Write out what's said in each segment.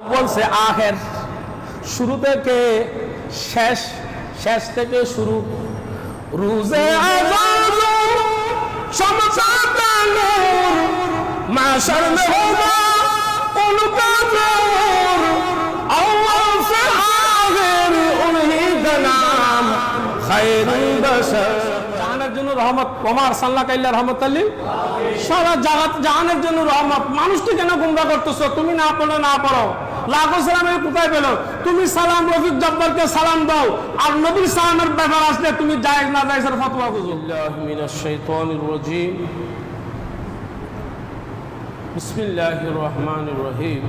বলছে আখের, শুরু থেকে শেষ, শেষ থেকে শুরু। রুজে আজাদ সমসাতা নূর মাশার মে হোগা উনকা নূর अव्वल से आखिर उन्हीं का नाम खैरुल बशर। জাহানের জন্য রহমত, ওমা আরসালনাকা ইল্লা রাহমাতাল লিল সারা জাহাত, জাহানের জন্য রহমত। মানুষকে কেন গুমরা করতেছো? তুমি না পড়ো না পড়ো, লাখো সালামের কোথায় পেলো? তুমি সালাম রফিক জব্বারকে সালাম দাও, আর নবীর সালামের ব্যাপার আসলে তুমি জায়েজ না জায়েজের ফতোয়া বুঝো। বিল্লাহি মিনাশ শাইতানির রাজীম। বিসমিল্লাহির রহমানির রহিম।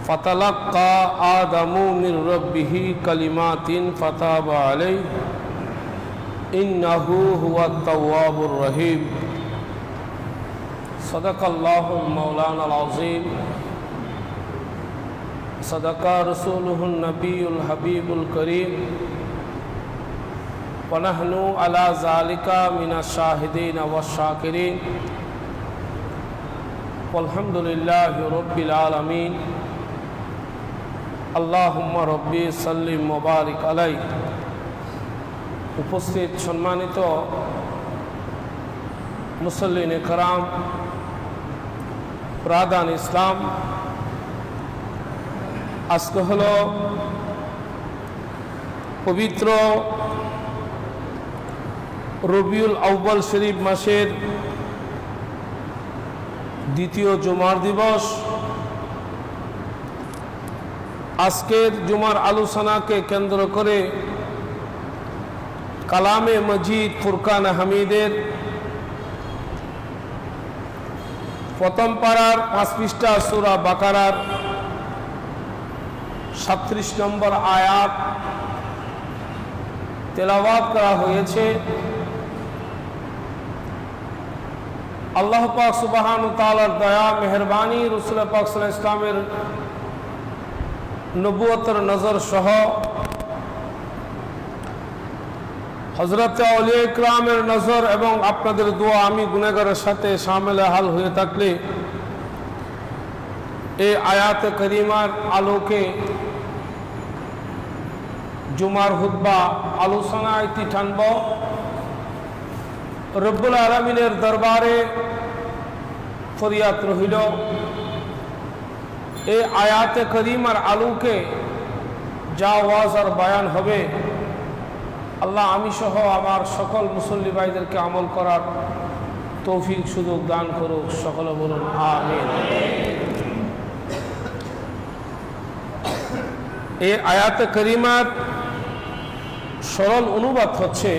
ফাতালাক্কা আদামু মির রাব্বিহি কালিমাতিন ফাতাবা আলাইহি ইন্নাহু হুয়াত তাওয়াবুর রহিম। সাদাকাল্লাহুল মাওলানাল আযীম। সাদাকা রাসূলুহুন নবিয়ুল হাবিবুল করিম। ওয়া নাহনু আলা যালিকা মিনাশ শাহিদিন ওয়াশ শাকিরিন। আলহামদুলিল্লাহি রাব্বিল আলামিন। আল্লাহুম্মা রাব্বি সাল্লিম ওয়া বারিক আলাইহি। উপস্থিত সম্মানিত মুসল্লিন کرام, প্রাদান ইসলাম, আজকে হলো পবিত্র রবিউল আউয়াল শরীফ মাসের দ্বিতীয় জুমার দিবস। আজকের জুমার আলোচনাকে কেন্দ্র করে কালামে মজিদ ফুরকান হামিদের প্রথম পারার 5 পৃষ্ঠা সূরা বাকারার 37 নম্বর আয়াত তেলাওয়াত করা হয়েছে। আল্লাহ পাক সুবহানাহু ওয়া তাআলার দয়া মেহেরবানি, রাসূল পাক সাল্লাল্লাহু আলাইহি ওয়াসাল্লামের নবুয়তের নজর সহ হযরত আউলিয়া ইকরামের নজর এবং আপনাদের দোয়া আমি গুনাহগারের সাথে শামিল হাল হয়ে থাকলে এই আয়াতে কারিমার আলোকে জুমার খুতবা আলোচনায় টানব। রব্বুল আলামিনের দরবারে ফরিয়াদ রহিল এই আয়াতে কারিমার আলোকে যা ওয়াজ আর বয়ান হবে, আল্লাহ আমি সহ আমার সকল মুসল্লি ভাইদেরকে আমল করার তৌফিক সুযোগ দান করুক। সকলে বলুন আমিন। এই আয়াতে কারিমার সরল অনুবাদ হচ্ছে,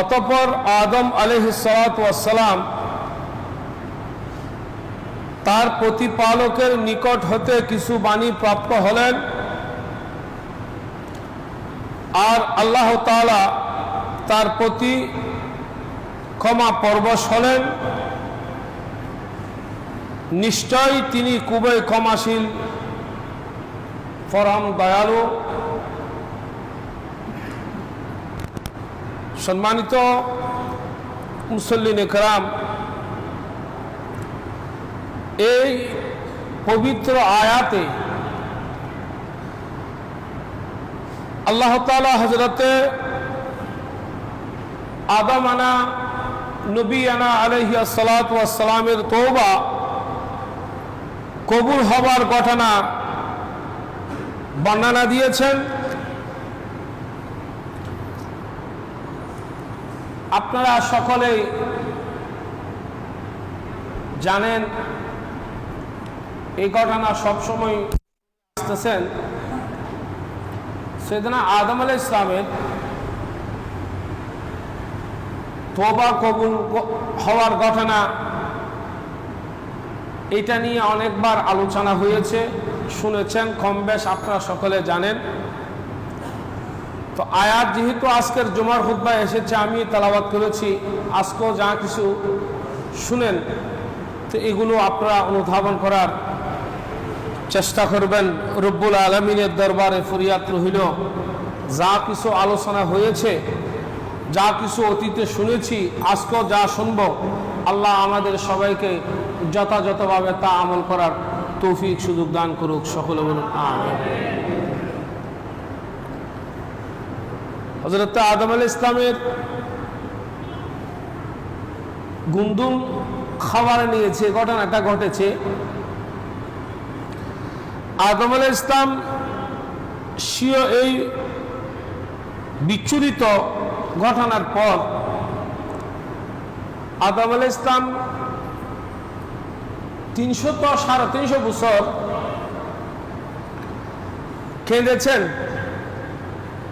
অতঃপর আদম আলাইহিস সালাতু ওয়াস সালাম তার প্রতিপালকের নিকট হতে কিছু বাণী প্রাপ্ত হলেন, আর আল্লাহ তাআলা তার প্রতি ক্ষমা পরবশ হলেন। নিশ্চয়ই তিনি খুবই ক্ষমাশীল, পরম দয়ালু। সম্মানিত মুসল্লিন کرام, এই পবিত্র আয়াতে আল্লাহ তাআলা হযরতে আদম আনা নবী আনা আলাইহিস সালাতু ওয়াস সালামের তওবা কবুল হবার ঘটনা বর্ণনা দিয়েছেন। আপনারা সকলেই জানেন এই ঘটনা সবসময় আসতেছেন। সাইয়েদনা আদম আলাইহিস সালামের তওবা কবুল হওয়ার ঘটনা, এটা নিয়ে অনেকবার আলোচনা হয়েছে, শুনেছেন কম বেশ আপনারা সকলে জানেন। তো আয়াত যেহেতু আজকের জুমার খুতবায় এসেছে, আমি তেলাওয়াত করেছি, আজকেও যা কিছু শুনেন তো এগুলো আপনারা অনুধাবন করার চেষ্টা করবেন। রব্বুল আলামিনের দরবারে ফরিয়াদ রহিল, যা কিছু আলোচনা হয়েছে, যা কিছু অতীতে শুনেছি, আজকেও যা শুনব, আল্লাহ আমাদের সবাইকে যথাযথভাবে তা আমল করার তৌফিক সুযোগ দান করুক। সকলে বলুন আমিন। হযরত আদম আলাইহিস সালামের গুন্দুম খাবার নিয়েছে, ঘটনাটা ঘটেছে। আদম আলাইহিস সালাম এই বিচ্ছুরিত ঘটনার পর আদম আলাইহিস সালাম 300-350 বছর কেঁদেছেন।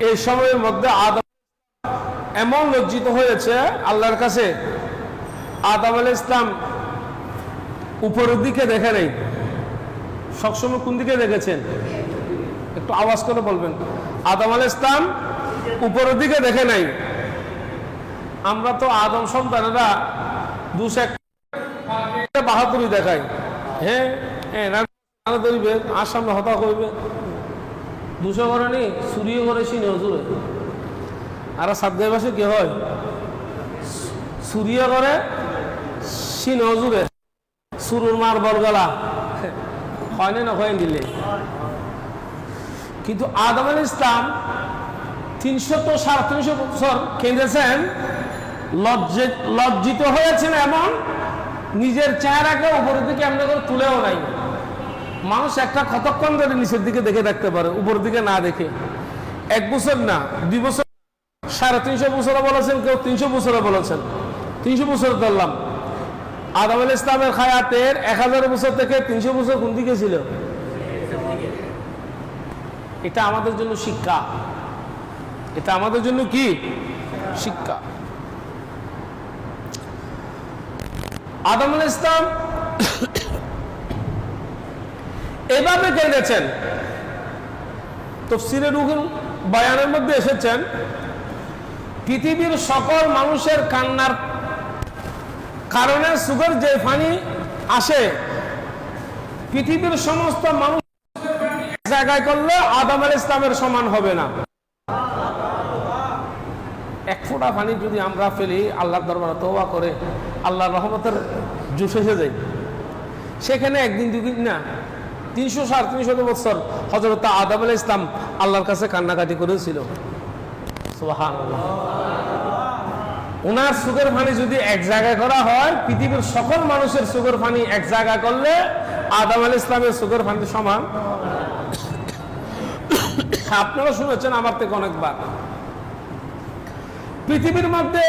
এই সময়ের মধ্যে আদম এমন লজ্জিত হয়েছে আল্লাহর কাছে, আদম আলাইহিস সালাম উপরের দিকে দেখে নেই। সবসময় কোন দিকে দেখেছেন? একটু আওয়াজ করে বলবেন। আদম আলাইহিস সালাম উপরের দিকে দেখে নাই। আমরা তো আদম সন্তানেরা বাহাদুরি দেখাই, হ্যাঁ ধরবে আর সামনে হতা করবে, 200 করে নি চুরিও করে সিনে হজুরে। আর সাতগাই বাসে কি হয়? চুরিও করে সিনে হজুরে, চুরুর মার বরগলা হয় না হয় দিলে। কিন্তু আদম আলাইহিস সালাম 300-350 বছর কেঁদেছেন, লজ্জিত হয়েছেন, এমন নিজের চেহারাকে উপরের দিকে এমনি করে তুলেও নাই। মানুষ একটা কতক্ষণ ধরে নিচের দিকে দেখে থাকতে পারে, উপরের দিকে না দেখে? 1 বছর না, 2 বছর, 350 বছরে বলেছেন, কেউ 300 বছরে বলেছেন। 300 বছর ধরলাম। আদম আলাইহিস সালামের হায়াতের 1000 বছর থেকে 300 বছর কোন দিকে ছিল? এটা আমাদের জন্য শিক্ষা। এটা আমাদের জন্য কি শিক্ষা? আদম আলাইহিস সালাম এভাবে কেঁদেছেন। তাফসীরে রুহুল বায়ানের মধ্যে এসেছেন, পৃথিবীর সকল মানুষের কান্নার কারণে সুগর যে পানি আসে, পৃথিবীর সমস্ত মানুষ জায়গায় করলে আদম আলাইহিস সালামের সমান হবে না। 1 ফোঁটা পানি যদি আমরা ফেলি, আল্লাহর দরবারে তওবা করে আল্লাহর রহমতের জুস এসে যায়। সেখানে একদিন 2 দিন না, 300-350 বছর হযরত আদম আলাইহিস সালাম আল্লাহর কাছে কান্নাকাটি করেছিল। সুবহানাল্লাহ। ওনার সুগের পানি যদি এক জায়গায় করা হয়, পৃথিবীর সকল মানুষের সুগের পানি এক জায়গায় করলে আদম আলাইহিস সালামের সুগের পানি সমান। আপনারা শুনেছেন আমার থেকে অনেকবার, পৃথিবীর মধ্যে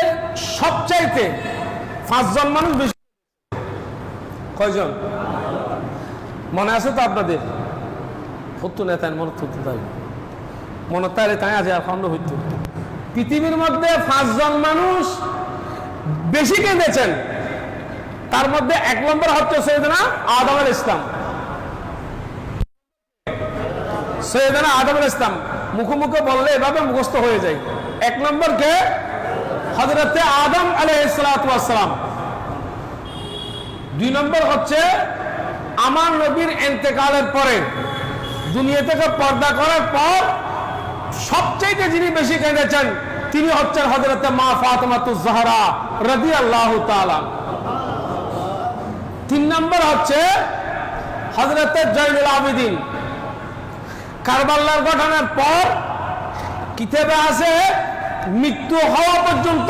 সবচাইতে 5 জন মানুষ বেশি। কয়জন মনে আছে তো আপনাদের? হতো না তাই মনে হতো, তাই মনে তাই তাই আছে আর খন্ড হইত। পৃথিবীর মধ্যে 5 জন মানুষ বেশি কেঁদেছেন। তার মধ্যে 1 নম্বর হচ্ছে সৈয়দনা আদম আলাইহিস সালাম। সৈয়দনা আদম আলাইহিস সালাম মুখে বললে এভাবে মুখস্থ হয়ে যায়। 1 নম্বর কে? হযরত আদম আলাইহিস সালাম। 2 নম্বর হচ্ছে আমার নবীর ইন্তেকালের পরে, দুনিয়া থেকে পর্দা করার পর সবচেয়ে যিনি বেশি কেঁদেছেন তিনি হচ্ছেন হযরত মা ফাতেমাতুজ জাহরা রাদিয়াল্লাহু তাআলা। 3 নম্বর হচ্ছে হযরত জয়নুল আবেদিন। কারবালার ঘটনার পর কিতাবে আছে মৃত্যু হওয়া পর্যন্ত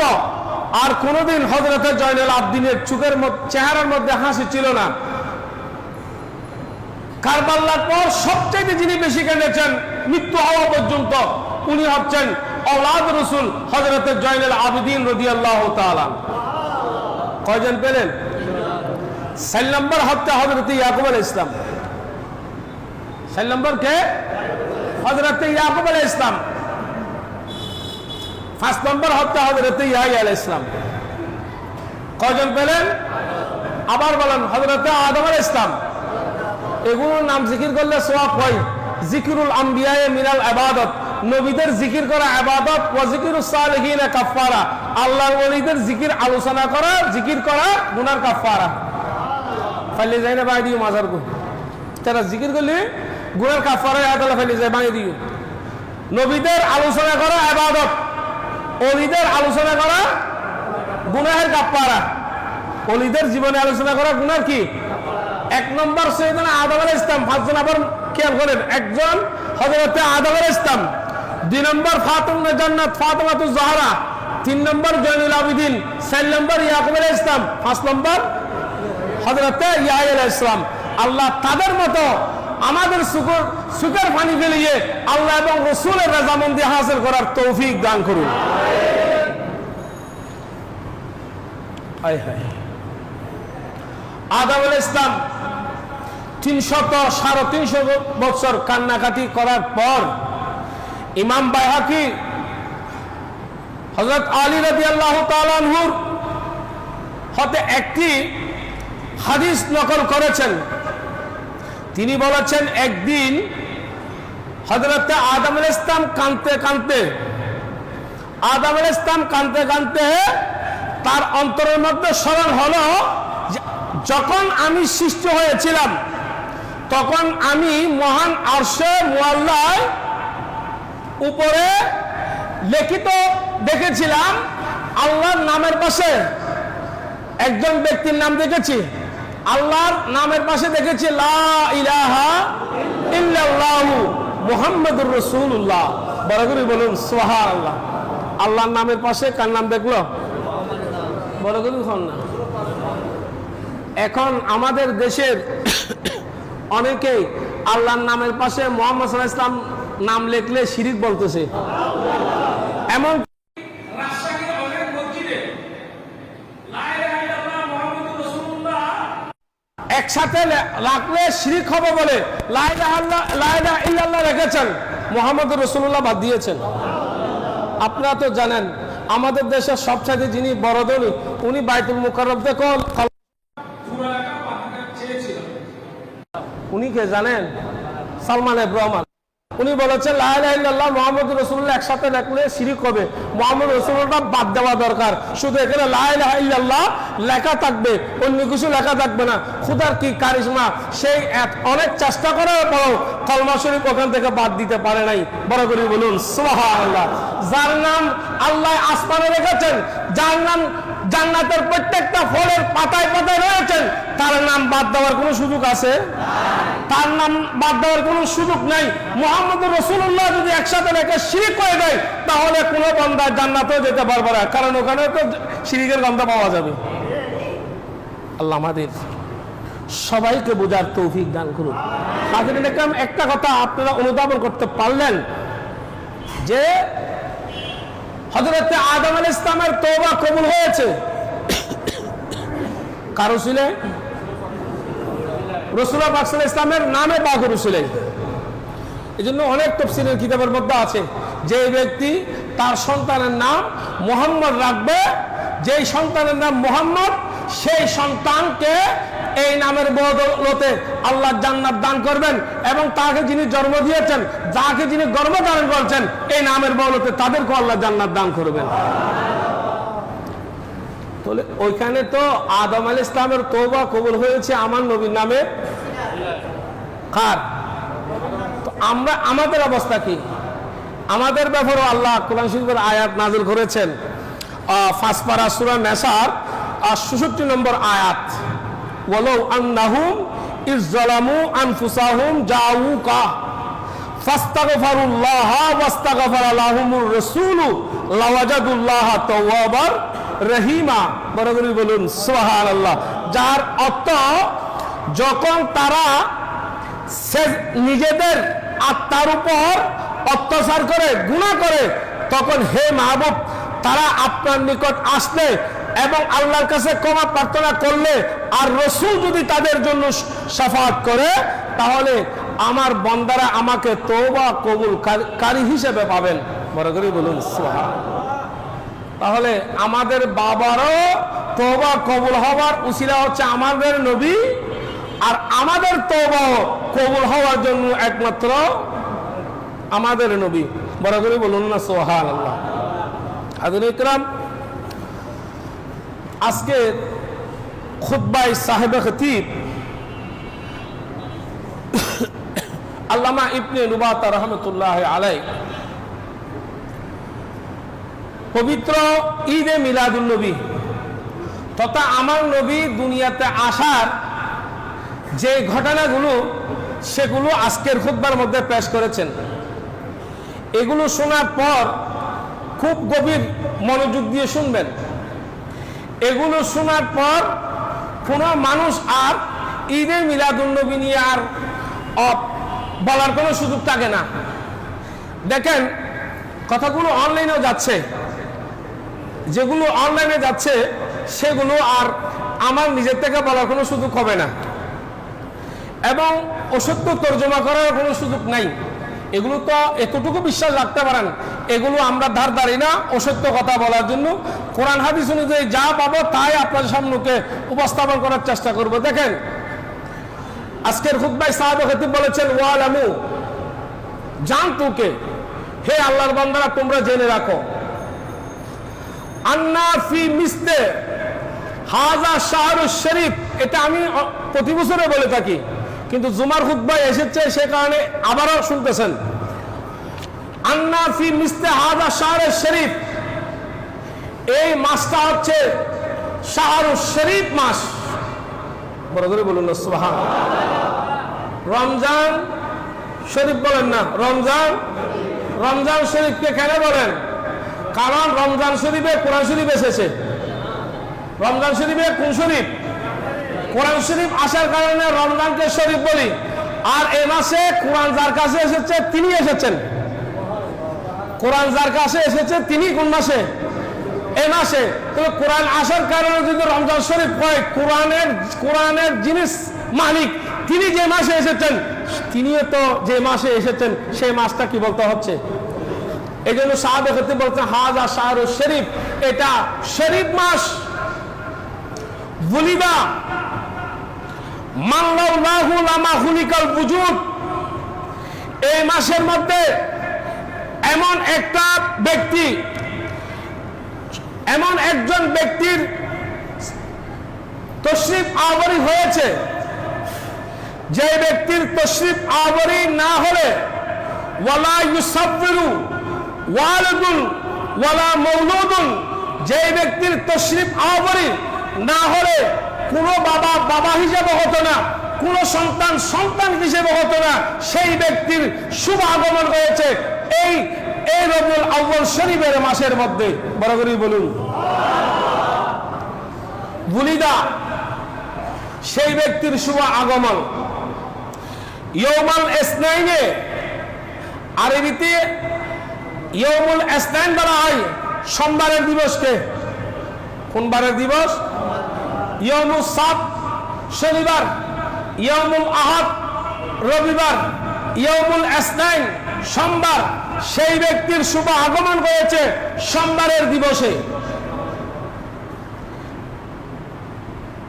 আর কোনদিন হযরত জয়নুল আবেদিনের চোখের চেহারার মধ্যে হাসি ছিল না। কারবালার পর সবচেয়ে যিনি বেশি কেঁদেছেন মৃত্যু হওয়া পর্যন্ত, উনি হচ্ছেন আওলাদ রাসূল হযরত জয়নুল আবেদিন রাদিয়াল্লাহু তাআলা। কয়জন পেলেন? 4 নম্বর হচ্ছে হযরত ইয়াকুব আলাইহিস সালাম। 4 নম্বর কে? হযরত ইয়াকুব আলাইহিস সালাম। 5 নম্বর হচ্ছে হযরত ইয়াহইয়া আলাইহিস সালাম। কয়জন পেলেন? আবার বলেন, হযরত আদম আলাইহিস সালাম। এগুলোর নাম জিকির করলে সওয়াব হয়। জিকিরুল আম্বিয়া মিনাল ইবাদত, নবীদের জিকির করা ইবাদত, ওয়া জিকিরুস সালিহিন কাফারা, আল্লাহর ওলিদের জিকির আলোচনা করা, জিকির করা গুনার কাফারা। ফাইলে যায় না বাই দিও মাজার কো, তারা জিকির করলে গুনার কাফারা আল্লাহ ফাইলে যায় বাই দিও। নবীদের আলোচনা করা ইবাদত, ওলিদের আলোচনা করা গুনাহের কাফারা। ওলিদের জীবনে আলোচনা করা গুনার কি এক নম্বর সৈয়দনা আদম আলাইহিস সালাম, পাঁচজন আবার খেয়াল করেন, একজন হযরতে আদম আলাইহিস সালাম, দুই নম্বর ফাতিমা জান্নাত ফাতিমাতুজ জাহরা, তিন নম্বর জয়নুল আবিদিন, চার নম্বর ইয়াকুব আলাইহিস সালাম, পাঁচ নম্বর হযরতে ইয়াহইয়া আলাইহিস সালাম। আল্লাহ তাদের মতো আমাদের সুখের পানি ফেলিয়ে আল্লাহ এবং রাসূলের রাজামন্দি হাসিল করার তৌফিক দান করুন। আদম আলাইহিস সালাম 300 বছর কান্নাকাটি করার পর ইমাম বাইহাকি হযরত আলী রাদিয়াল্লাহু তাআলা আনহুর হতে একটি হাদিস নকল করেছেন। তিনি বলেছেন, একদিন হযরত আদম আলাইহিস সালাম কাঁদতে কাঁদতে তার অন্তরের মধ্যে স্মরণ হলো, যখন আমি সৃষ্টি হয়েছিলাম তখন আমি মহান আরশে মুআল্লায় উপরে লিখিত দেখেছিলাম, আল্লাহর নামের পাশে একজন ব্যক্তির নাম দেখেছি, আল্লাহর নামের পাশে দেখেছি লা ইলাহা ইল্লাল্লাহু মুহাম্মাদুর রাসূলুল্লাহ। বড় করে বলুন সুবহানাল্লাহ। আল্লাহর নামের পাশে কার নাম দেখলো? বড় করে বলুন না। এখন আমাদের দেশের অনেকেই আল্লাহর নামের পাশে মুহাম্মদ সাল্লাল্লাহু আলাইহি ওয়াসাল্লাম নাম লিখলে শিরিক বলতেছে। এমন একসাথে রাখলে শিরিক হবে বলে লা ইলাহা ইল্লাল্লাহ রেখেছেন, মুহাম্মদুর রাসূলুল্লাহ বাদ দিয়েছেন। আপনারা তো জানেন আমাদের দেশের সবচেয়ে যিনি বড় ধনী, উনি বাইতুল মুকাররম থেকে উনি কে জানেন? সালমান ইব্রাহিম। উনি বলেছেন লা ইলাহা ইল্লাল্লাহ মুহাম্মদুর রাসূলুল্লাহ একসাথে রাখলে শিরিক হবে, মুহাম্মদ রাসূলুল্লাহ বাদ দেওয়া দরকার। শুধু এখানে লা ইলাহা ইল্লাল্লাহ লেখা থাকবে, অন্য কিছু লেখা থাকবে না। খুদার কি কারিশমা, সেই অনেক চেষ্টা করার পরও কলমা শরীফ ওখান থেকে বাদ দিতে পারে নাই। বড় করে বলুন সুবহানাল্লাহ। যার নাম আল্লাহ আসমানে রেখেছেন, যার নাম জান্নাতের প্রত্যেকটা ফলের পাতায় পাতায় রয়েছেন, তার নাম বাদ দেওয়ার কোনো সুযোগ আছে? তার নাম বাদ দেওয়ার কোনো সুযোগ নাই। মুহাম্মদুর রাসূলুল্লাহ যদি একসাথে রেখে শিরিক করে দেয়, তাহলে কোনো বান্দা জান্নাতেও যেতে পারবে না, কারণ ওখানে তো শিরিকের গন্ধ পাওয়া যাবে। আল্লাহ আমাদের সবাইকে বোঝার তৌফিক দান করুন। হাজিরিন একরাম, একটা কথা আপনারা অনুধাবন করতে পারলেন যে হযরত আদম আলাইহিস সালামের তওবা কবুল হয়েছে কার উসিলে? রাসূলুল্লাহ পাক সাল্লাল্লাহু আলাইহি ওয়াসাল্লামের নামে পাক রসুলে। এজন্য অনেক তাফসীরের কিতাবের মধ্যে আছে, যে ব্যক্তি তার সন্তানের নাম মুহাম্মদ রাখবে, যেই সন্তানের নাম মুহাম্মদ, সেই সন্তানকে এই নামের বদৌলতে আল্লাহ জান্নাত দান করবেন, এবং তাকে যিনি জন্ম দিয়েছেন, যাকে যিনি গর্ভধারণ করছেন, এই নামের বদৌলতে তাদেরকে আল্লাহ জান্নাত দান করবেন। তাহলে ওইখানে তো আদম আলাইহিস সালামের তওবা কবুল হয়েছে আমার নবীর নামে। কার? তো আমরা আমাদের অবস্থা কি? আমাদের ব্যাপারে আল্লাহ কোরআন শরীফের আয়াত নাযিল করেছেন। 5 পারা সূরা নিসার 66 নম্বর আয়াত, ওয়ালাউ আন্নাহুম ইযলামু আনফুসাহুম জাউকা ফাস্তাগফিরুল্লাহ ওয়াস্তাগফারা লাহুমুর রাসূলু লাওয়াজাদুল্লাহা তাওয়াবার রহিমা। বড় করে বলুন সুবহানাল্লাহ। যার অর্থ, যখন তারা নিজেদের আত্মার উপর অত্যাচার করে, গুনাহ করে, তখন হে মাহবুব, তারা আপনার নিকট আসলে এবং আল্লাহর কাছে ক্ষমা প্রার্থনা করলে, আর রাসূল যদি তাদের জন্য শাফাআত করে, তাহলে আমার বান্দারা আমাকে তওবা কবুলকারী হিসেবে পাবেন। বড় করে বলুন সুবহানাল্লাহ। তাহলে আমাদের বাবারও তওবা কবুল হওয়ার উসিলা হচ্ছে আমাদের নবী, আর আমাদের তওবা কবুল হওয়ার জন্য একমাত্র আমাদের নবী। বড় করে বলুন না সুবহানাল্লাহ। হাজিরিন ইকরাম, আজকে খুতবায় সাহেবে খতিব আল্লামা ইবনে নুবাতা রাহমাতুল্লাহ আলাইহি পবিত্র ঈদে মিলাদুন নবী তথা আমার নবী দুনিয়াতে আসার যে ঘটনাগুলো সেগুলো আজকের খুতবার মধ্যে পেশ করেছেন। এগুলো শোনার পর খুব গভীর মনোযোগ দিয়ে শুনবেন। এগুলো শোনার পর কোনো মানুষ আর ঈদে মিলাদুন্নবী নিয়ে আর বলার কোনো সুযোগ থাকে না। দেখেন, কথাগুলো অনলাইনেও যাচ্ছে, যেগুলো অনলাইনে যাচ্ছে সেগুলো আর আমার নিজের থেকে বলার কোনো সুযোগ হবে না, এবং অসত্য তর্জমা করার কোনো সুযোগ নাই। এগুলো তো এতটুকু বিশ্বাস রাখতে পারেন, এগুলো আমরা ধার ধারি না অসত্য কথা বলার জন্য। কোরআন হাদিস অনুযায়ী যা পাবো তাই আপনার সামনে উপস্থাপন করার চেষ্টা করব। দেখেন, আজকের খুতবায় সাহাবা খতিব বলেছেন, ওয়ালামু, জানতুকে, হে আল্লাহর বান্দারা তোমরা জেনে রাখো, আন্না ফি মিসলে হাযা শাহরুশ শরীফ, এটা আমি প্রতি বছরে বলে থাকি, কিন্তু জুমার খুতবায় এসেছে সে কারণে আবারও শুনতেছেন। আন্না ফি মিসলে হাযা শাহরুশ শরীফ, এই মাসটা হচ্ছে শাহরুশ শরীফ মাস। বড় করে বলুন না সুবহানাল্লাহ। রমজান শরীফ বলেন না, রমজান শরীফকে কেন বলেন? কারণ রমজান শরীফে কোরআন শরীফ এসেছে। রমজান শরীফে কোন শরীফ? কোরআন শরীফ আসার কারণে রমজানকে শরীফ বলি। আর এ মাসে কোরআন যার কাছে এসেছে তিনি এসেছেন। কোরআন যার কাছে এসেছে তিনি কোন মাসে? এই মাসে। তবে কোরআন আসার কারণে যদি রমজান শরীফ হয়, কোরআনের জিনিস মালিক তিনি যে মাসে এসেছেন, তিনিও তো যে মাসে এসেছেন সেই মাসটা কি বলতে হচ্ছে। এই জন্য সাহাবে খতিব বলছেন, হাযা শাহরুশ শরীফ, এটা শরীফ মাস। বুলিদা মান লাউলাহু লামা খুলিকাল বুজুদ, এই মাসের মধ্যে এমন একটা ব্যক্তি, এমন একজন ব্যক্তির তশরিফ আবরি হয়েছে, যে ব্যক্তির তশরিফ আবরি না হলে ওয়ালা ইউসাফিরু ওয়ালিদুন ওয়ালা মাউলুদুন, যে ব্যক্তির তশরিফ আবরি না হলে কোনো বাবা হিসেবে হতো না, কোনো সন্তান হিসেবে হতো না, সেই ব্যক্তির শুভ আগমন হয়েছে এই রবিউল আউয়াল শরীফের মাসের মধ্যে। বড় করে বলুন বুলিদা, সেই ব্যক্তির শুভ আগমন। ইয়ৌমাল ইসনাইনে, আরবিতে ইয়ৌমুল ইসনাইন বলা হয় সোমবারের দিবসকে। কোন বারের দিবস? ইয়ৌমুস সাbt শনিবার, ইয়ৌমুল আহাদ রবিবার, ইয়ৌমুল ইসনাইন সোমবার। সেই ব্যক্তির শুভ আগমন হয়েছে সোমবারের দিবসে।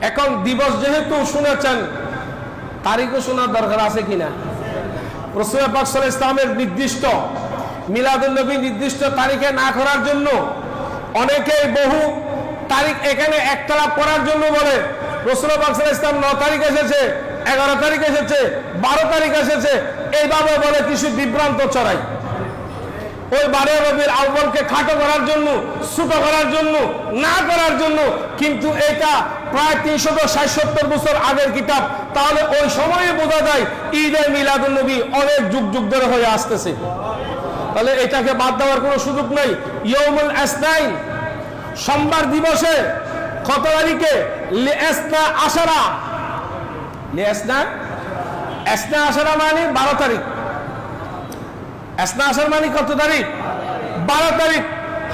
এখন দিবস যেহেতু শুনেছেন, তারিখও শোনার দরকার আছে কিনা? রাসূল পাক সাল্লাল্লাহু আলাইহি ওয়াসাল্লামের নির্দিষ্ট মিলাদুন নবী নির্দিষ্ট তারিখে না করার জন্য অনেকেই বহু তারিখ এখানে একতলা করার জন্য বলে। রাসূল পাক সাল্লাল্লাহু আলাইহি ওয়াসাল্লাম 9 তারিখ এসেছে, 11 তারিখ এসেছে, 12 তারিখ এসেছে, এইভাবে বলে কিছু বিভ্রান্ত ছড়ায়। ওই 12 রবিউল আউয়ালকে খাটো করার জন্য, ছোট করার জন্য, না করার জন্য। কিন্তু এটা প্রায় 360-70 বছর আগের কিতাব। তাহলে ওই সময়ে বোঝা যায় ঈদে মিলাদুন নবী অনেক যুগ ধরে হয়ে আসতেছে। তাহলে এটাকে বাদ দেওয়ার কোনো সুযোগ নেই। ইয়ৌমুল ইসনাইন সোমবার দিবসে কত তারিখে? লিএসনা আশারা। লিএসনা আশারা মানে 12 তারিখ। এসনা আশার মানে কত তারিখ? 12 তারিখ।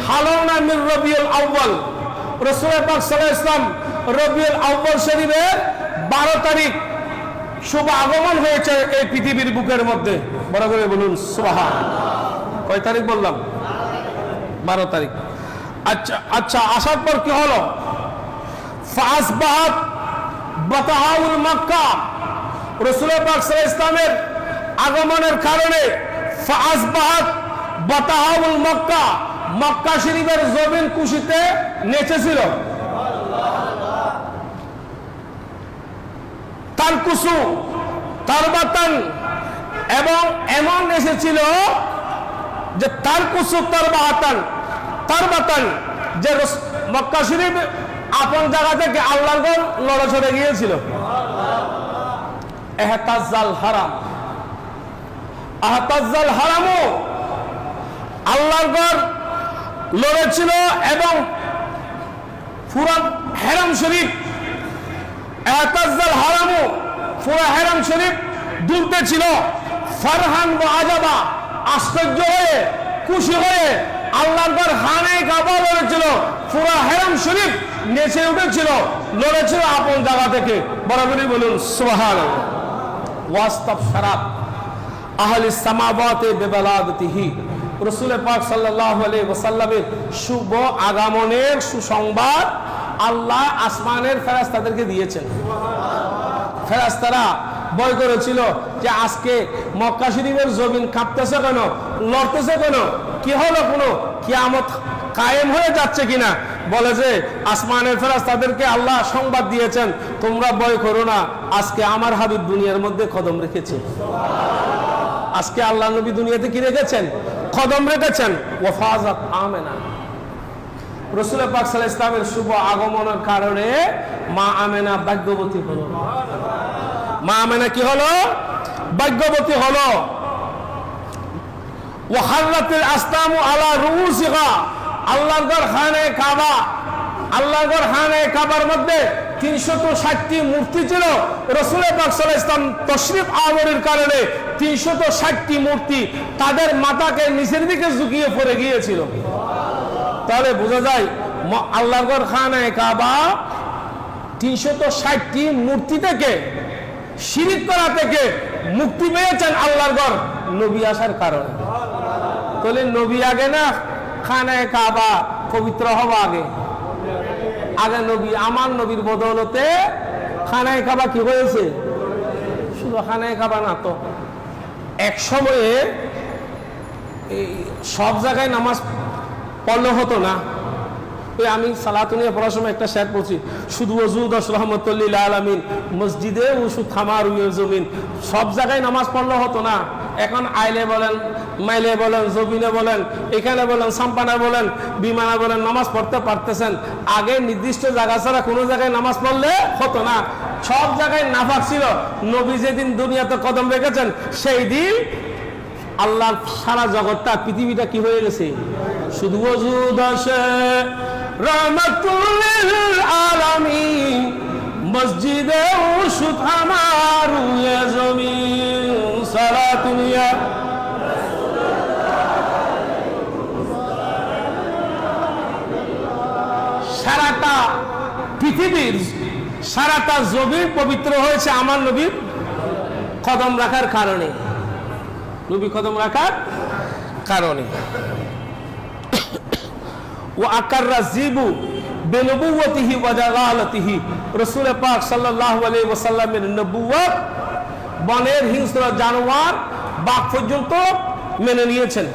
হালাউনা মির রবিউল আউয়াল, রাসূল পাক সাল্লাল্লাহু আলাইহি ওয়াসাল্লাম রবিউল আউয়াল শরীফের 12 তারিখ শুভ আগমন হয়েছে এই পৃথিবীর বুকের মধ্যে। বড় করে বলুন সুবহানাল্লাহ। কয় তারিখ বললাম? 12 তারিখ। আচ্ছা, আসার পর কি হলো? ফাসবাহাত বাতাহাউল মক্কা, রাসূল পাক সাল্লাল্লাহু আলাইহি ওয়াসাল্লামের আগমনের কারণে ফাসবাহাত বাতাহাউল মক্কা, মক্কা শরীফের জমিন খুশিতে নেচেছিল। তারকুসু তারবাতান, এবং এমন এসেছিল যে তারকুসু তারবাতান, যে মক্কা শরীফ আপন জায়গা থেকে আল্লাহর ঘর লড়ে চড়ে গিয়েছিল। এহতাজ্জাল হারাম, আহতাজ্জাল হারামও আল্লাহর ঘর লড়েছিল এবং পুরা হেরাম শরীফ, এহতাজ্জাল হারামও পুরা হেরাম শরীফ দুলতেছিল। ফারহান ওয়া আজাবা, আশ্চর্য হয়ে খুশি হয়ে আল্লাহর ঘর খানায়ে কাবা লড়েছিল, পুরা হেরাম শরীফ নেচে উঠেছিল, লড়েছিল আপন জায়গা থেকে। বরাবরই বলুন সুবহানাল্লাহ। ওয়াস্তাবশারাত আহলিস সামাওয়াতি বিবালাদতিহি, রাসূল পাক সাল্লাল্লাহু আলাইহি ওয়াসাল্লামের শুভ আগমনের সুসংবাদ আল্লাহ আসমানের ফেরেশতাদেরকে দিয়েছেন। ফেরেশতারা ভয় করেছিল যে আজকে মক্কা শরীফের জমিন কাঁপতেছে কেন, লড়তেছে কেন, কি হলো, কোনো কিয়ামত কায়েম হয়ে যাচ্ছে কিনা। বলে যে আসমানের ফেরেশতাদেরকে আল্লাহ সংবাদ দিয়েছেন, তোমরা ভয় করো না, আজকে আমার হাবিব দুনিয়ার মধ্যে কদম রেখেছে। আজকে আল্লাহ নবী দুনিয়াতে কি রেখেছেন? কদম রেখেছেন। ওয়াফাজাত আমেনা, রাসূল পাক সাল্লাল্লাহু আলাইহি ওয়াসাল্লামের শুভ আগমনের কারণে মা আমেনা ভাগ্যবতী হলো। মা আমেনা কি হলো? ভাগ্যবতী হলো। ওয়াহারাতিল আসনামু আলা রুউসিহা, আল্লাহর ঘর খানায়ে কাবা, আল্লাহর ঘর খানায়ে কাবার মধ্যে 360টি মূর্তি ছিল। রাসূল পাক সাল্লাল্লাহু আলাইহি ওয়াসাল্লাম তাশরীফ আওয়ারের কারণে 360টি মূর্তি তাদের মাথাকে নিচের দিকে ঝুঁকিয়ে পড়ে গিয়েছিল। তাহলে বোঝা যায় আল্লাহর ঘর খানায়ে কাবা 360টি মূর্তি থেকে, শিরিক করা থেকে মুক্তি পেয়েছেন আল্লাহর ঘর নবী আসার কারণে। তাহলে নবী আগে না খানায়ে কাবা পবিত্র হওয়া আগে? আগে নবী, আমার নবীর বদৌলতে খানায়ে কাবা কি হয়েছে? শুধু খানায়ে কাবা না তো, এক সময়ে সব জায়গায় নামাজ পড়লে হতো না। আমি সালাত নিয়ে পড়ার সময় একটা শেয়ার করছি, শুধু ওযু দশ রহমাতুল লিল আলামিন, মসজিদে ওষুধ খামার জমিন, সব জায়গায় নামাজ পড়লে হতো না। এখন আইলে বলেন, মাইলে বলেন, জমিনে বলেন, এখানে বলেন, সাম্পানা বলেন, বিমানা বলেন, নামাজ পড়তে পারতেছেন। আগে নির্দিষ্ট জায়গা ছাড়া কোনো জায়গায় নামাজ পড়লে হতো না, সব জায়গায় নাফাক ছিল। নবী যেদিন দুনিয়াতে কদম রেখেছেন সেই দিন আল্লাহর সারা জগৎটা, পৃথিবীটা কি হয়ে গেছে? শুধু ওযু দশে রহমাতুল লিল আলামিন, মসজিদে ওষুধ আমার জমিন, সালাতুনিয়া সারাটা পৃথিবীর, সারাটা জমিন পবিত্র হয়েছে আমার নবীর কদম রাখার কারণে, নবী কদম রাখার কারণে। ওয়া আকাররা জিবু বিনবুওয়াতিহি ওয়া জালালাতিহি, রাসূল পাক সাল্লাল্লাহু আলাইহি ওয়াসাল্লামের নবুয়ত বনের হিংস্র জানোয়ার বাঘ পর্যন্ত মেনে নিয়েছেন।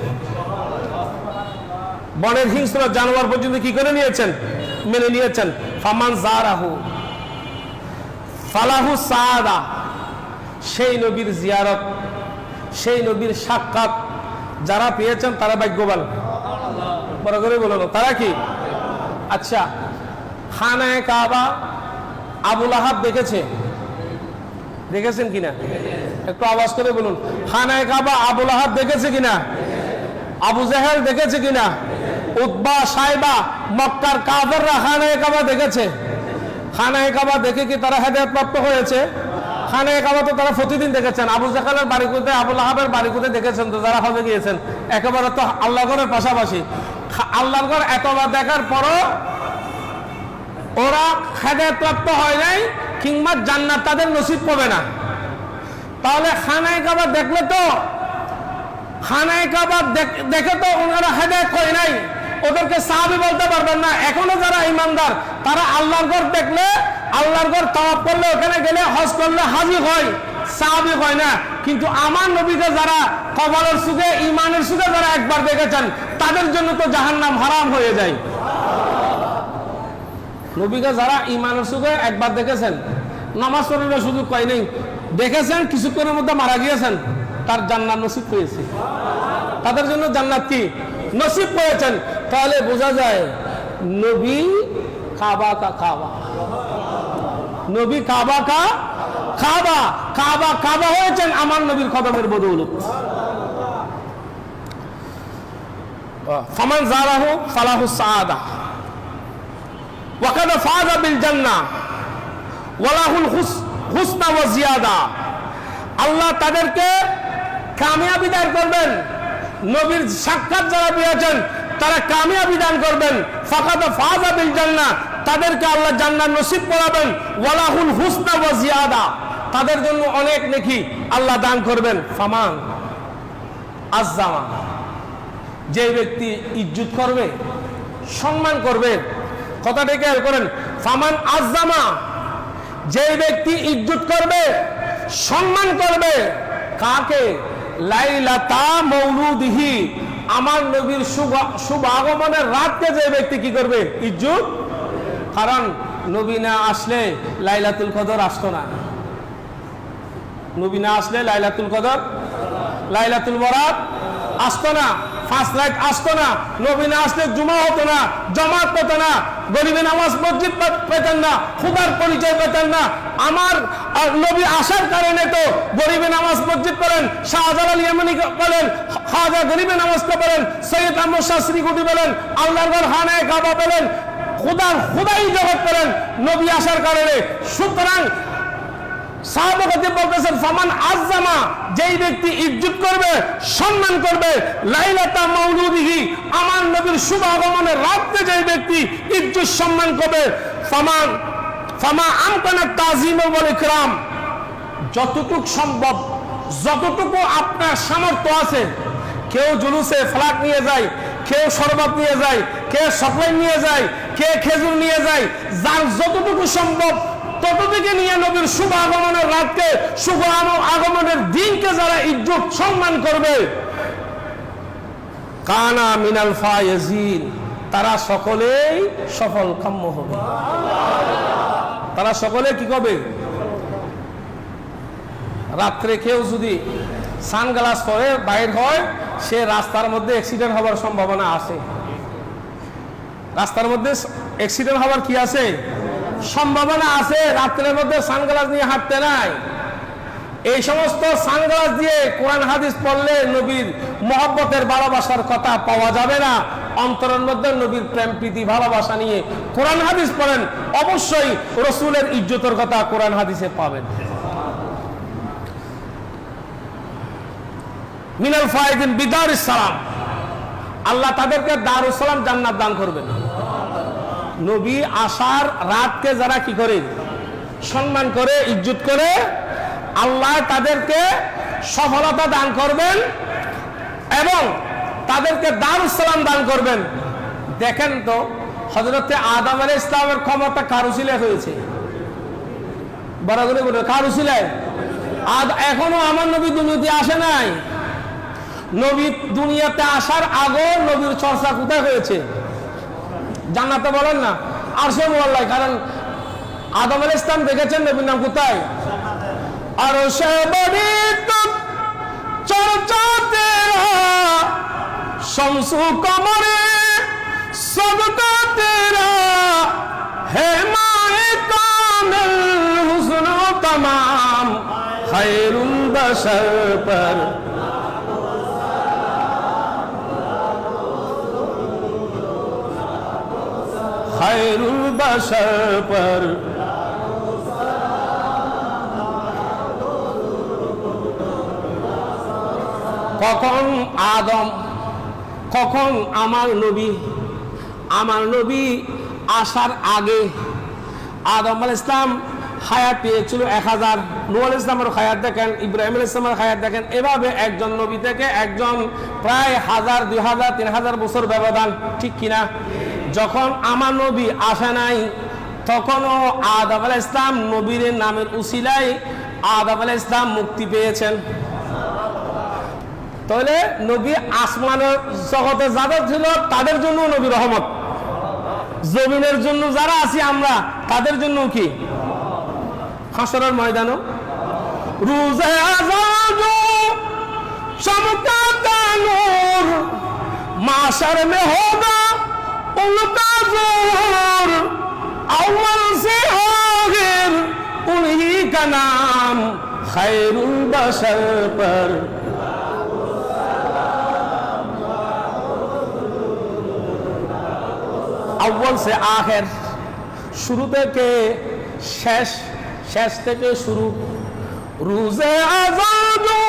বনের হিংস্র জানোয়ার পর্যন্ত কি করে নিয়েছেন? মেনে নিয়েছেন। ফামান যারাহু ফালাহু সাআদা, সেই নবীর জিয়ারত, সেই নবীর সাক্ষাৎ যারা পেয়েছেন তারা ভাগ্যবান। বড় করে বলুন, তারা কি? আচ্ছা, খানায়ে কাবা আবু লাহাব দেখেছে? দেখেছেন কিনা? একটু আওয়াজ করে বলুন। খানায়ে কাবা আবু লাহাব দেখেছে কিনা? আবু জাহেল দেখেছে কিনা? উতবা, সাইবা, মক্কার কাফেররা খানায়ে কাবা দেখেছে। খানায়ে কাবা দেখে কি তারা হেদায়েত প্রাপ্ত হয়েছে? খানায়ে কাবা তো তারা প্রতিদিন দেখেছেন। আবু জাহেলের বাড়ি কোথায়, আবু লাহাবের বাড়ি কোথায় দেখেছেন তো যারা হজে গিয়েছেন। একেবারে তো আল্লাহর ঘরের পাশাপাশি। আল্লাহর ঘর এতবার দেখার পরও ওরা হেদায়েত প্রাপ্ত হয় নাই, কিংবা জান্নাত তাদের নসিব পাবে না। তাহলে খানায়ে কাবা দেখলে তো, খানায়ে কাবা দেখে তো ওনারা হেদায়েত হয় নাই, ওদেরকে সাহাবী বলতে পারবেন না। এখনো যারা ইমানদার তারা আল্লাহর ঘর দেখলে, আল্লাহর ঘর তাওয়াফ করলে, ওখানে গেলে, হজ করলে হাজী হয়, সাহাবী হয় না। কিন্তু আমার নবীকে যারা কবরের সুখে, ইমানের সুখে যারা একবার দেখেছেন তাদের জন্য তো জাহান্নাম হারাম হয়ে যায়। নবীকে যারা ইমানের সুখে একবার দেখেছেন, নামাজ পড়ার সুযোগ পাই নাই, দেখেছেন, কিছুক্ষণের মধ্যে মারা গিয়েছেন, তার জান্নাত নসিব হয়েছে, তাদের জন্য জান্নাত কি নসিব হয়েছেন। তাহলে বোঝা যায় নবী কাবা কা কাবা, নবী কাবা কা কাবা কাবা কাবা হয়েছেন আমার নবীর কদমের বদৌলত। ফামান যারাহু ফালাহু সাআদা ওয়া কাদ ফাযা বিল জান্নাহ ওয়া লাহুল হুসনা ওয়া জিয়াদা। আল্লাহ তাদেরকে কামিয়াবি দান করবেন। নবীর সাক্ষাৎ যারা পেয়েছেন তারা কামিয়াবি দান করবেন। ফাকাদ ফাযা বিল জান্নাহ, তাদেরকে আল্লাহ জান্নাত নসিব করাবেন। ওয়া লাহুল হুসনা ওয়া জিয়াদা, তাদের জন্য অনেক নেকি আল্লাহ দান করবেন। ফামান আযজামা, যে ব্যক্তি ইজ্জত করবে, সম্মান করবে, কথাটা খেয়াল করেন। ফামান আযজামা, যে ব্যক্তি ইজ্জত করবে, সম্মান করবে, কাকে? লাইলাতা মৌলুদিহি, আমার নবীর শুভ আগমনের রাতকে যে ব্যক্তি কি করবে? ইজ্জত। কারণ নবী না আসলে লাইলাতুল কদর আসতো না। নবী না আসলে লাইলাতুল কদর, লাইলাতুল বরাত আসতো না, ফার্স্ট রাইট আসতো না। নবী না আসলে জুমা হতো না, জামাত পেতো না, গরিবে নামাজ মসজিদ পেতেন না, খুদার পরিচয় পেতেন না। আমার নবী আসার কারণে তো গরিবে নামাজ মসজিদ পেলেন, শাহজালাল ইয়ামানি পেলেন, খাজা গরিবে নামাজকে পেলেন, সৈয়দ আহমদ শাহ শ্রীকুটি পেলেন, আল্লাহর ঘর খানায়ে কাবা পেলেন, খুদাই জগৎ পেলেন নবী আসার কারণে। সুতরাং সাহাবাগণ বলতেছেন ফামান আযজামা, যেই ব্যক্তি ইজ্জত করবে, সম্মান করবে, লাইলাতা মাউলুদিহি, আমার নবীর শুভ আগমনের রাতে যেই ব্যক্তি ইজ্জত সম্মান করবে, ফামা আমকানা তাযীম ওয়াল ইকরাম, যতটুকু সম্ভব, যতটুকু আপনার সামর্থ্য আছে। কেউ জুলুসে ফ্লাগ নিয়ে যায়, কেউ শরবত নিয়ে যায়, কেউ চকলেট নিয়ে যায়, কে খেজুর নিয়ে যায়, যার যতটুকু সম্ভব ততদিকে নিয়ে নবীর শুভ আগমনের রাতকে, শুভ আগমনের দিনকে যারা ইজ্জত সম্মান করবে, কানা মিনাল ফায়েজিন, তারা সকলেই সফল কাম্য হবে। তারা সকলে কি করবে? রাত্রে কেউ যদি সানগ্লাস পরে বাইর হয়, সে রাস্তার মধ্যে অ্যাক্সিডেন্ট হওয়ার সম্ভাবনা আছে। রাস্তার মধ্যে অ্যাক্সিডেন্ট হওয়ার কি আছে? সম্ভাবনা আছে। রাত্রের মধ্যে সানগ্লাস নিয়ে হাঁটতে নাই। এই সমস্ত সানগ্লাস দিয়ে কোরআন হাদিস পড়লে নবীর মহব্বতের ভালোবাসার কথা পাওয়া যাবে না। অন্তরের মধ্যে নবীর প্রেম প্রীতি ভালোবাসা নিয়ে কোরআন হাদিস পড়েন, অবশ্যই রসুলের ইজ্জতের কথা কোরআন হাদিসে পাবেন। মিনাল ফায়েজিন বিদারিস সালাম, আল্লাহ তাদেরকে দারুস সালাম জান্নাত দান করবেন। নবী আসার রাতকে যারা কি করে? সম্মান করে, ইজ্জত করে, আল্লাহ তাদেরকে সফলতা দান করবেন এবং তাদেরকে দারুস সালাম দান করবেন। দেখেন তো হযরত আদম আলাইহিস সালামের ক্ষমতা কার উসিলায় হয়েছে? বরাবরই বলে কার উসিলায়? এখনো আমার নবী দুনিয়াতে আসে নাই। নবী দুনিয়াতে আসার আগে নবীর চর্চা কোথায় হয়েছে? জান্নাতে বলেন না, আরশে মুআল্লায়। কারণ আদম আলাইহিস সালাম দেখেছেন নবীর নাম কোথায়? আরশে বরিত চর্চা তেরা, শমসু কমরে সদকা তেরা, হে মায়ে কামিল হুসন তমাম, খায়রুল বশর পর খায়রুল বশর পর। কখন আদম, কখন আমার নবী? আমার নবী আসার আগে আদম আলাইহিস সালাম হায়াত পেয়েছিল 1000। নূহ আলাইহিস সালামের হায়াত দেখেন, ইব্রাহিম আলাইহিস সালামের হায়াত দেখেন। এভাবে একজন নবী থেকে একজন প্রায় 1000, 2000, 3000 বছর ব্যবধান, ঠিক কিনা? যখন আমার নবী আসে নাই তখনও আদম আলাইহিস সালাম নবীর নামের উসিলায় আদম আলাইহিস সালাম মুক্তি পেয়েছেন। তাহলে নবী আসমানের জগতে যাদের ছিল তাদের জন্য নবী রহমত, জমিনের জন্য যারা আছি আমরা তাদের জন্য কি? হাসরের ময়দানও রোজে আযাদু চমকাতা নূর, মাশর মে হোগা उनका जोर, अव्वल से आखिर उन्हीं का नाम खैरुल बशर पर अव्वल से आखिर शुरू থেকে শেষ শেষ থেকে শুরু রোজে आजादो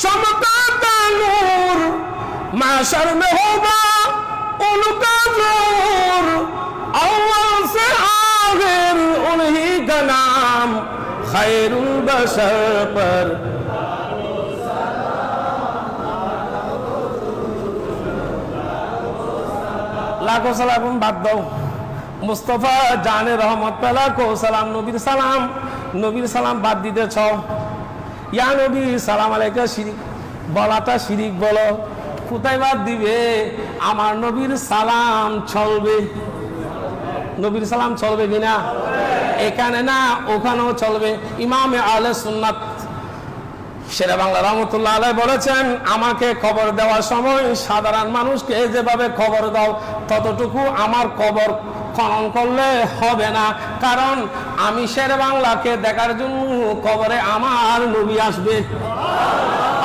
चमका नूर माशर में होगा उनका जोर अव्वल से आखिर उन्हीं का नाम खैरुल बशर पर लाखों सलाम बात दो मुस्तफा जाने रहमत पे लाखों सलाम नबीर सलाम बात दीते छो या नबी सालाम आलाइका शिरिक বলাটা শিরিক বলো কোথায় বাদ দিবে আমার নবীর সালাম চলবে নবীর সালাম চলবে কিনা এখানে না ওখানেও চলবে ইমামে আহলে সুন্নাত শেরে বাংলা রহমতুল্লাহ আলাইহি বলেছেন আমাকে খবর দেওয়ার সময় সাধারণ মানুষকে যেভাবে খবর দাও ততটুকু আমার কবর খনন করলে হবে না কারণ আমি শেরে বাংলাকে দেখার জন্য কবরে আমার নবী আসবে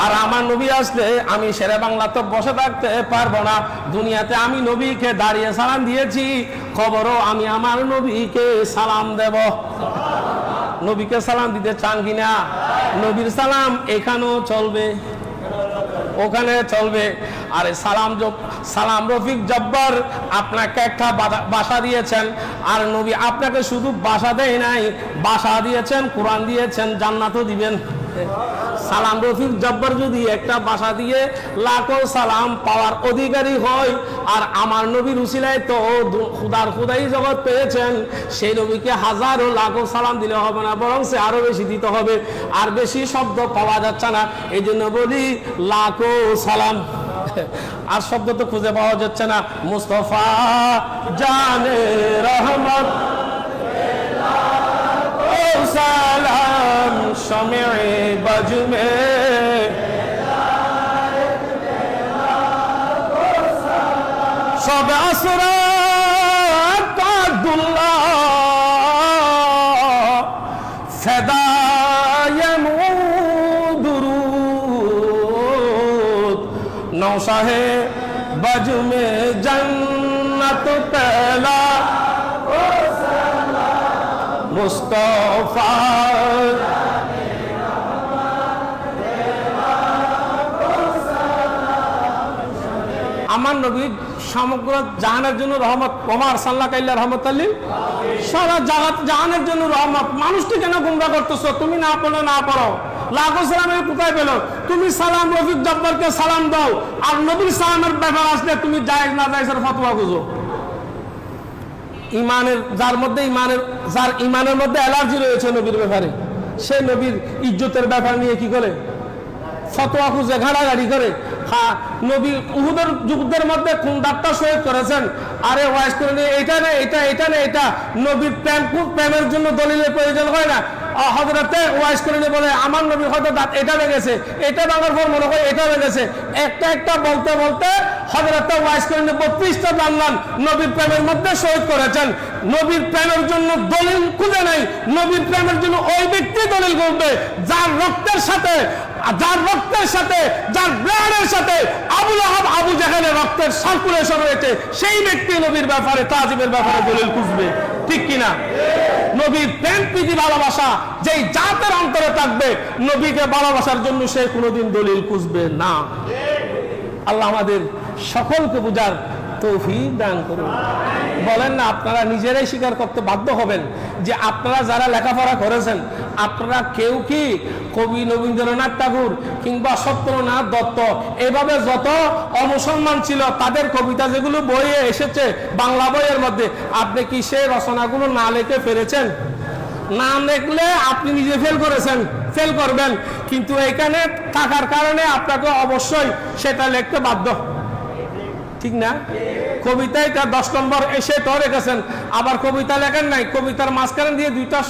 আর আমার নবী আসলে আমি শেরে বাংলা তো বসে থাকতে পারবো না দুনিয়াতে আমি নবীকে দাঁড়িয়ে সালাম দিয়েছি কবরও আমি আমার নবীকে সালাম দেব নবীকে সালাম দিতে চান কিনা নবীর সালাম এখানেও চলবে ওখানে চলবে আরে সালাম রফিক জব্বার আপনাকে একটা বাসা দিয়েছেন আর নবী আপনাকে শুধু বাসা দেয় নাই বাসা দিয়েছেন কোরআন দিয়েছেন জান্নাতও দিবেন সালাম রফিক জব্বার যদি একটা বাসা দিয়ে লাখো সালাম পাওয়ার অধিকারী হয় আর আমার নবীর উসিলায় তো খুদাই জগৎ পেয়েছেন সেই নবীকে হাজারো লাখো সালাম দিলে হবে না বরং সে আরো বেশি দিতে হবে আর বেশি শব্দ পাওয়া যাচ্ছে না এই জন্য বলি লাখো সালাম আর শব্দ তো খুঁজে পাওয়া যাচ্ছে না মুস্তফা জানে রহমত सलाम शमे बज में सब असरात अब्दुल्लाह फदाए दुरूद नौशाहे बज में जन्नत पहला मुस्तफा আমার নবী সমগ্র জাহানের জন্য রহমত ওমর সাল্লাল্লাহু আলাইহি রহমতুল্লাহ সারা জাহানের জন্য রহমত মানুষকে কেন গুমরা করতেছো তুমি না পড়ো লাখো সালামের কোথায় পেলো তুমি সালাম রফিক জব্বারকে সালাম দাও আর নবীর সালামের ব্যাপার আসলে তুমি জায়েজ না জায়েজের ফতোয়া খুঁজো যার ইমানের মধ্যে অ্যালার্জি রয়েছে নবীর ব্যাপারে সে নবীর ইজ্জতের ব্যাপার নিয়ে কি করে ফতোয়া খুঁজে ঘাড়াঘাড়ি করে হ্যাঁ নবী উহুদের যুদ্ধের মধ্যে কোন দাঁতটা শহীদ করেছেন আরে ওয়াইজ করে নিয়ে এটা না এটা নবীর প্রেমের জন্য দলিলের প্রয়োজন হয় না হযরতে ওয়াইজ করে নিয়ে বলে আমার নবীর হয়তো দাঁত এটা ভেঙেছে এটা ভাঙার পর মনে হয় এটা ভেঙেছে একটা বলতে হযরতে ওয়াইজ করে নিয়ে 32টা জানলাম নবীর প্রেমের মধ্যে শহীদ করেছেন নবীর প্রেমের জন্য দলিল খুঁজে নাই নবীর প্রেমের জন্য ওই ব্যক্তি দলিল করবে যার রক্তের সাথে যার ব্লাডের সাথে আবু লাহাব আবু জাহেলের রক্তের সার্কুলেশন রয়েছে সেই ব্যক্তি নবীর ব্যাপারে তাজিমের ব্যাপারে দলিল খুঁজবে ঠিক কিনা নবীর প্রেম প্রীতি ভালোবাসা যেই জাতের অন্তরে থাকবে নবীকে ভালোবাসার জন্য সে কোনোদিন দলিল খুঁজবে না আল্লাহ আমাদের সকলকে বুঝার তৌফিক দান করুন বলেন না আপনারা নিজেরাই স্বীকার করতে বাধ্য হবেন যে আপনারা যারা লেখাপড়া করেছেন আপনারা কেউ কি কবি রবীন্দ্রনাথ ঠাকুর কিংবা সত্যেন্দ্রনাথ দত্ত এভাবে যত অমুসলমান ছিল তাদের কবিতা যেগুলো বইয়ে এসেছে বাংলা বইয়ের মধ্যে আপনি কি সেই রচনাগুলো না লিখে ফেলেছেন না লিখলে আপনি নিজে ফেল করবেন কিন্তু এখানে থাকার কারণে আপনাকে অবশ্যই সেটা লিখতে বাধ্য ঠিক না কবিতায় 10 নম্বর এসে তো রেখেছেন আবার কবিতা লেখেন নাই কবিতার মাঝখানে দিয়ে দুইটা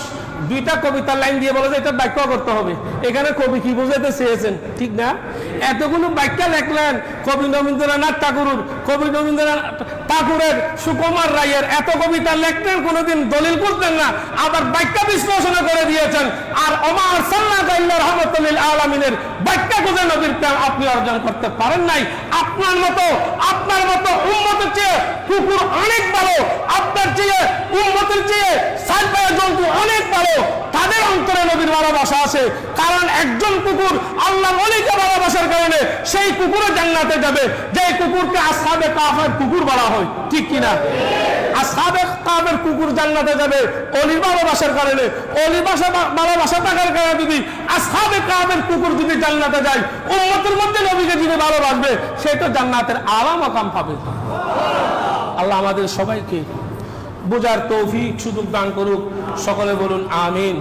দুইটা কবিতার লাইন দিয়ে বলে যে এটা বাক্য করতে হবে। এখানে কবি কি বোঝাতে চেয়েছেন, ঠিক না? এতগুলো বাক্য লেখলেন কবি রবীন্দ্রনাথ ঠাকুরের, কবি রবীন্দ্রনাথ ঠাকুরের, সুকুমার রায়ের এত কবিতা লেখলেন, কোনোদিন দলিল করতেন না, আবার বাক্য বিশ্লেষণ করে দিয়েছেন। আর ওমা আরসালনাকা ইল্লা রাহমাতাল লিল আলামিনের বাক্য খুঁজে নবীর প্রেম আপনি অর্জন করতে পারেন নাই। আপনার মতো উম্মতের চেয়ে কুকুর অনেক ভালো, আপনার চেয়ে উম্মতের চেয়ে সাইপায়া জন্তু অনেক ভালো। তাদের অন্তরে নবীর ভালোবাসা আছে, কারণ একজন কুকুর আল্লাহ ওলিকে ভালোবাসার কারণে সেই কুকুরও জান্নাতে যাবে, যে কুকুরকে আসহাবে কাফের কুকুর বলা হয়, ঠিক কিনা? আসহাবে কাফের কুকুর জান্নাতে যাবে ওলির ভালোবাসার কারণে। ওলির ভালোবাসা থাকার কারণে যদি আসহাবে কাফের কুকুর যদি জান্নাতে যায়, উম্মতের মধ্যে নবীকে যদি ভালোবাসবে, সে তো জান্নাতের আলা মাকাম পাবে। আল্লাহ আমাদের সবাইকে বুঝার তৌফিক সুযোগ দান করুক, সকলে বলুন আমিন।